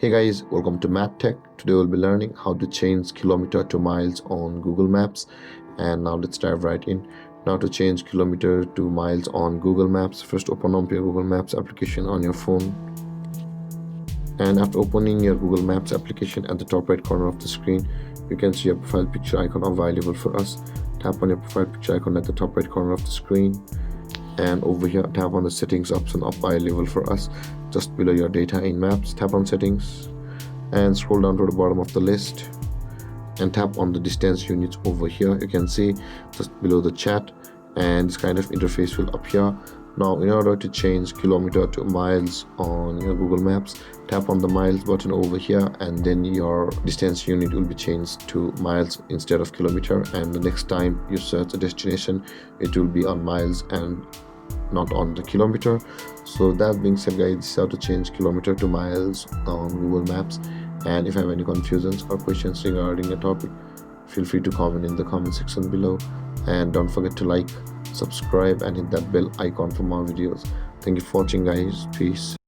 Hey guys, welcome to MadTech. Today we'll be learning how to change kilometer to miles on Google Maps. And now let's dive right in. Now to change kilometer to miles on Google Maps, first open up your Google Maps application on your phone. And after opening your Google Maps application, at the top right corner of the screen, you can see a profile picture icon available for us. Tap on your profile picture icon at the top right corner of the screen. And over here, tap on the settings option available for us just below your data in maps. Tap on settings and scroll down to the bottom of the list and tap on the distance units over here. You can see just below the chat, and this kind of interface will appear. Now in order to change kilometer to miles on your Google Maps, tap on the miles button over here, and then your distance unit will be changed to miles instead of kilometer, and the next time you search a destination it will be on miles and not on the kilometer. So that being said guys, this is how to change kilometer to miles on Google Maps. And if you have any confusions or questions regarding a topic, feel free to comment in the comment section below, and don't forget to like, subscribe and hit that bell icon for more videos. Thank you for watching guys. Peace.